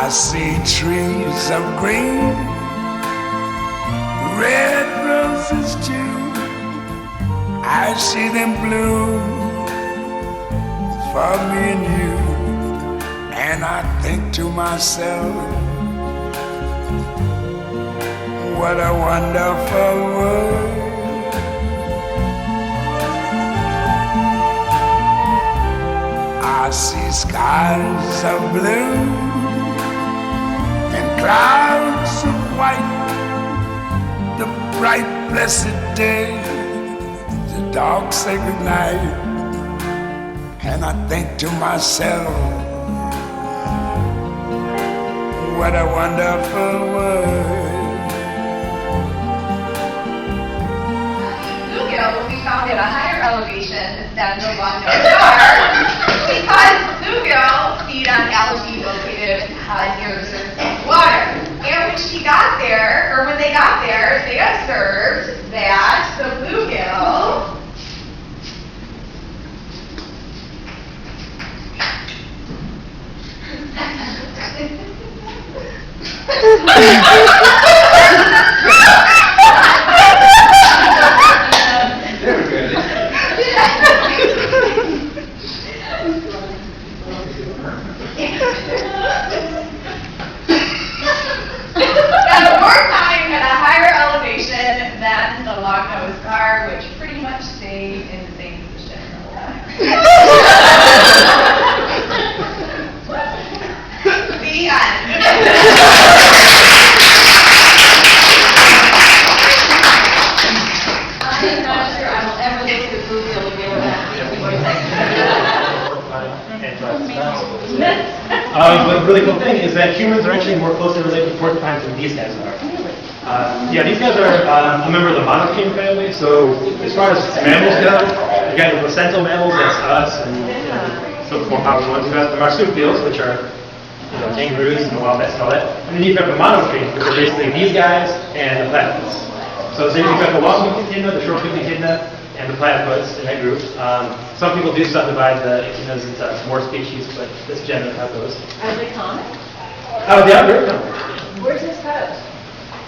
I see trees of green, red roses too. I see them bloom for me and you. And I think to myself, what a wonderful world. I see skies of blue and clouds of white, the bright blessed day, the dark sacred night. And I think to myself, what a wonderful world. Bluegill will be found at a higher elevation than the long-nosed star because bluegill feed on algae located near the surface of water. And when she got there, or when they got there, they observed that the bluegill spent more time at a higher elevation than the long-nosed star, which pretty much stayed in the same position the whole time. The end. I'm not sure I will ever look at a bluegill again without thinking what But the really cool thing is that humans are actually more closely related to porcupines than these guys are. Yeah, these guys are a member of the monarchy family. So as far as mammals go, you got the placental mammals, that's us, and some more popular ones. You got the marsupials, which are kangaroos and wombats and all that. And then you've got the monotremes, which are basically these guys and the platypus. So then you've got the long-beaked echidna, the short-beaked echidna, and the platypus in that group. Some people do subdivide the echidnas into more species, but this generally has those. Are they common? Oh, yeah, very common. Where's this pouch?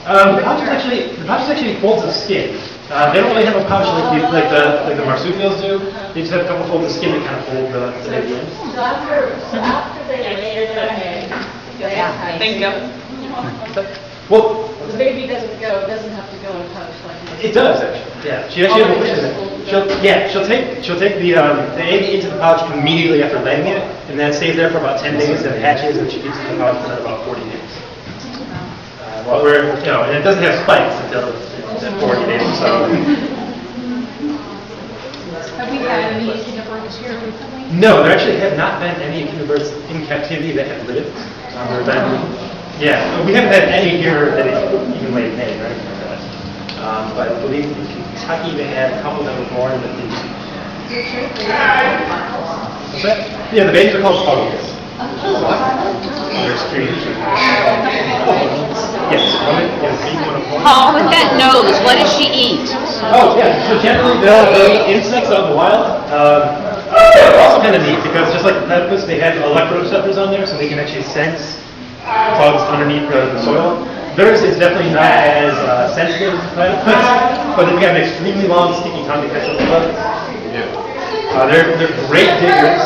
The pouch actually folds of skin. They don't really have a pouch like the marsupials do. They just have a couple folds of skin that kind of hold the naked limbs. So after they lay their egg, Well, the baby doesn't have to go in a pouch like this. it does actually. Yeah, she actually she'll take the egg into the pouch immediately after laying it, and then it stays there for about 10 days, and it hatches, and she eats the pouch for about 40 days. Well, and it doesn't have spikes until 40 days. So. Have we had any echidna birds here recently? No, there actually have not been any echidna birds in captivity that have lived. We haven't had any here that even laid an egg or anything like that. But I believe in Kentucky they had a couple that were born that didn't. What's that? Yeah, the babies are called pugs. They're strange. Yes. Paul, with that nose, what does she eat? Oh, yeah. So generally, they'll eat insects out in the wild. They're also kind of neat because just like the platypus, they have electroreceptors on there, so they can actually sense bugs underneath the soil. Theirs is definitely not as sensitive as the platypus, but they've got an extremely long, sticky tongue to catch those bugs. They're great diggers.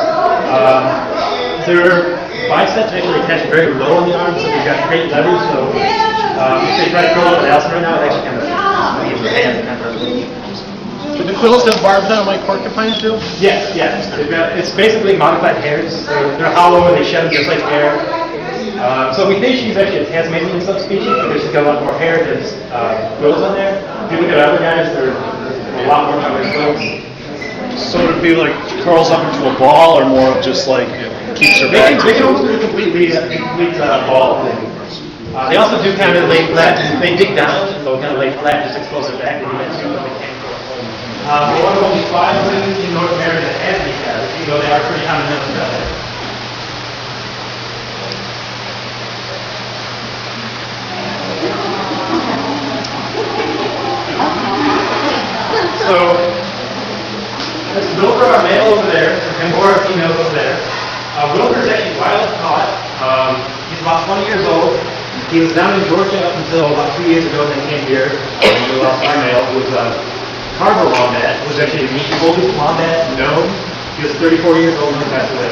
Their biceps actually attach very low on the arms, so they've got great leverage. So if they try to curl up an elson right now, it actually kind of gives their hand kind of. Do the quills have barbs on them like porcupines do? Yes. It's basically modified hairs. They're hollow and they shed just like hair. So we think she's actually a Tasmanian subspecies because she's got a lot more hair than quills on there. If you look at other guys, they're a lot more covered in quills. So would it be like curls up into a ball or more of just like keeps her back? They can almost do a complete ball thing. They also do kind of lay flat. They dig down, so kind of lay flat, just expose their back. They do that too, but they can't go home. One of only 5 women in North America that has these guys, even though they are pretty common in Australia. So, Wilbur, our male over there, and Laura, female over there. Wilbur is actually wild caught. He's about 20 years old. He was down in Georgia up until about 2 years ago when he came here. We lost our male, who was a carver wombat, who was actually the oldest wombat known. He was 34 years old when he passed away.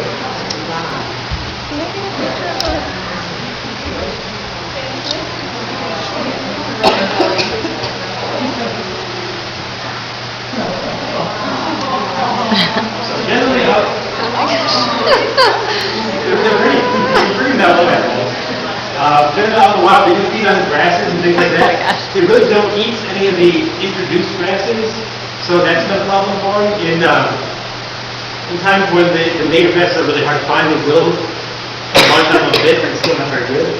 So generally, they're pretty mellow animals. They're out in the wild. They just feed on grasses and things like that. They really don't eat any of the introduced grasses, so that's been a problem for them. In times when the native grasses are really hard to find, they will munch on them a bit, and it's still not very good.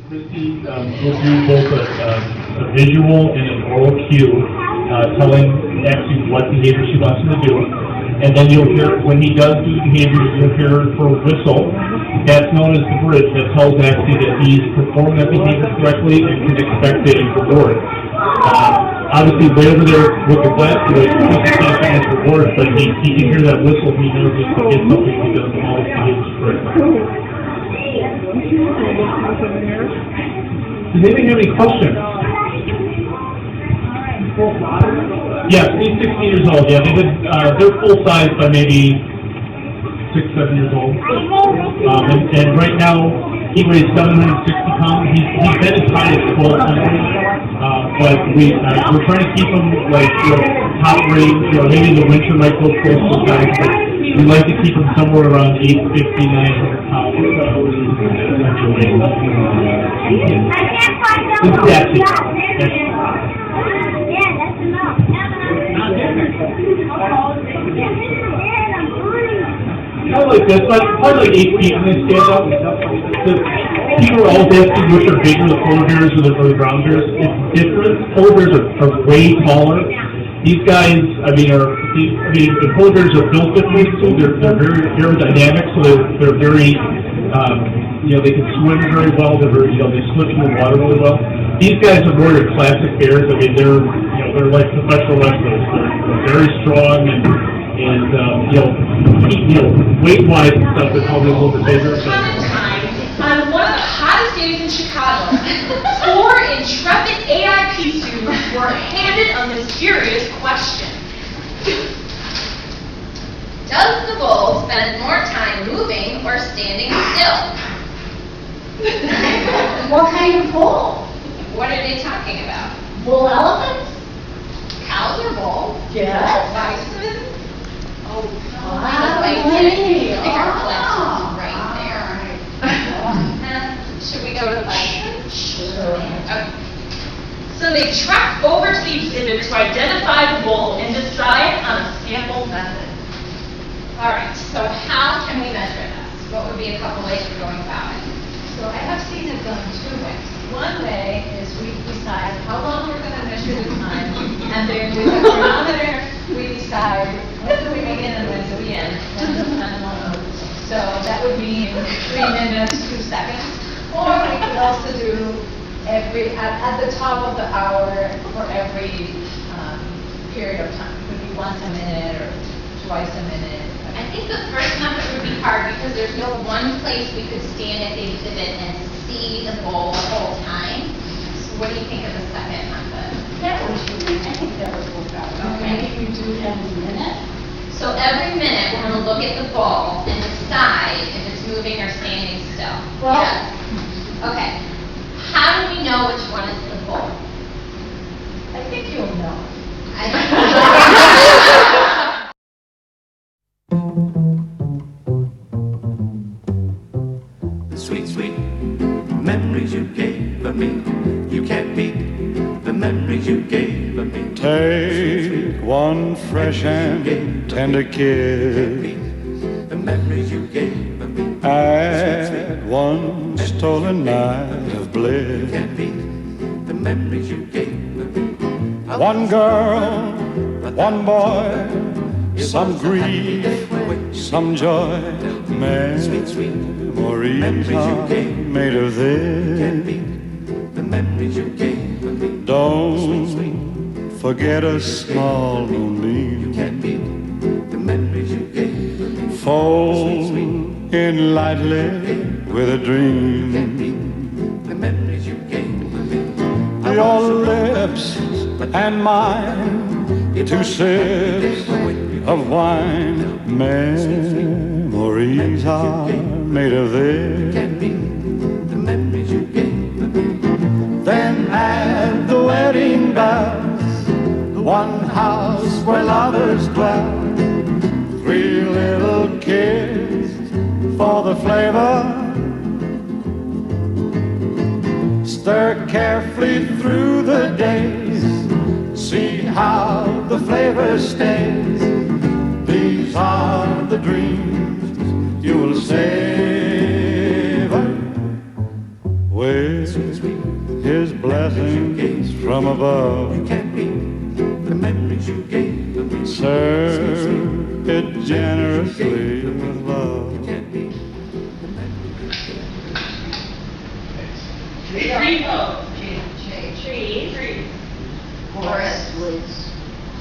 Christy will do both a visual and an oral cue, telling actually what behavior she wants him to do. And then you'll hear, when he does do behavior, you'll hear her whistle. That's known as the bridge. That tells actually that he's performed that behavior correctly and can expect a reward. Obviously, way over there with the glass, Christy can't find his reward, but he can hear that whistle. He knows he's to get something if he does all his behaviors correctly. Does anybody have any questions? Yes, he's 16 years old. Yeah, they're full size by maybe 6, 7 years old. And right now he weighs 760 pounds. He's been as high as 1,200. But we're trying to keep him like top range. Maybe in the winter might go close to size, but we like to keep him somewhere around 850, 900 pounds. Kind of like this, probably like 8 feet when they stand up. People are all dancing, which are bigger, the polar bears or the brown bears. It's different. Polar bears are way taller. These guys, the polar bears are built differently, so they're very aerodynamic, so they're very, they can swim very well. They slip in the water really well. These guys are more your classic bears. They're like professional wrestlers. They're very strong and weight-wise and stuff, they're probably a little bit bigger. On one of the hottest days in Chicago, 4 intrepid AIP students were handed a mysterious question. Does the bull spend more time moving or standing still? What kind of bull? What are they talking about? Bull elephants? Cows or bulls? Yes. Bison? Oh, Wow, I really? think our class Oh. is right there. Should we go to the bison? Sure. Okay. So they trekked over to the exhibit to identify the bull and decide on a sample method. All right, so how can we measure this? What would be a couple ways of going about it? So I have seen it done 2 ways. One way is we decide how long we're going to measure the time, and then with the chronometer, we decide when do we begin and when do we end, when the time moves. So that would mean 3 minutes, 2 seconds. Or we could also do at the top of the hour for every period of time. It could be once a minute or twice a minute. I think the first method would be hard because there's no one place we could stand at the exhibit and see the bull the whole time. So what do you think of the second method? That would I think that would work out. Okay. Maybe we do every minute. So every minute we're going to look at the bull and decide if it's moving or standing still. Well- Yes. Okay. Sweet, sweet memories you gave of me. You can't beat the memories you gave of me. Take one fresh and tender kiss. The memories you gave of me. Add one stolen night of bliss. Can't beat the memories you gave of me. One girl, one boy, some grief, some joy. Memories are made of this. The memories you gave of me. Don't forget a small moonbeam. Can't beat the memories you gave of me. Fold in lightly with a dream. The memories you gave of me. Your lips and mine, two sips of wine. Memories are made of this. The memories you gave of me. Then add the wedding bells, one house where lovers dwell, three little kids for the flavor. Stir carefully through the days, see how the flavor stays. These are the dreams you will savor with His blessings from above. You can't beat the memories you gave of me. Serve it generously with love. Trees. Forest.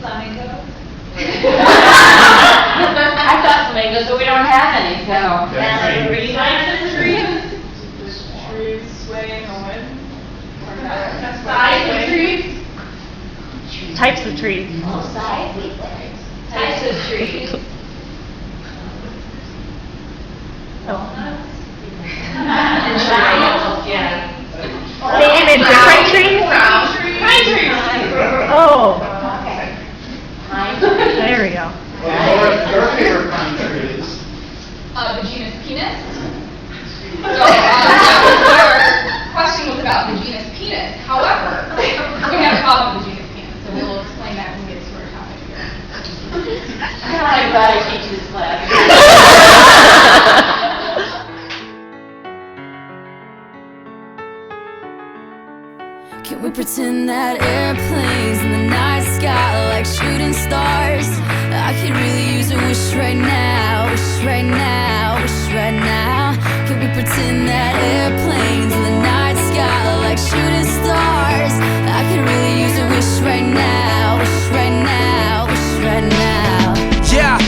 Flamingo. I thought flamingos, but we don't have any, so. Trees. Trees swaying on. Size of trees. Types of trees. Types of trees. Yeah. And in different trees? Pine trees. Oh, Pine there we go. Your favorite pine tree is? The genus penis. So, your question was about the genus penis. However, we have a problem with the genus penis, so we'll explain that when we get to our topic here. I'm glad I teach this class. Can we pretend that airplanes in the night sky are like shooting stars? I could really use a wish right now, wish right now, wish right now. Can we pretend that airplanes in the night sky are like shooting stars? I could really use a wish right now, wish right now, wish right now. Yeah,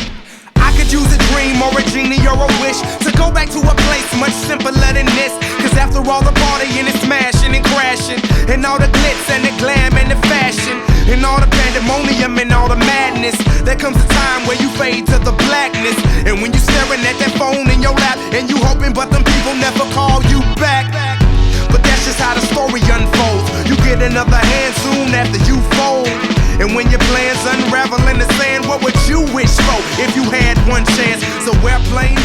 I could use a dream or a genie or a wish to go back to a place much simpler than this. Cause after all the partying and smashing and crashing, and all the glitz and the glam and the fashion, and all the pandemonium and all the madness, there comes a time where you fade to the blackness. And when you staring at that phone in your lap, and you hoping but them people never call you back. But that's just how the story unfolds. You get another hand soon after you fold. And when your plans unravel in the sand, what would you wish for if you had one chance? So airplane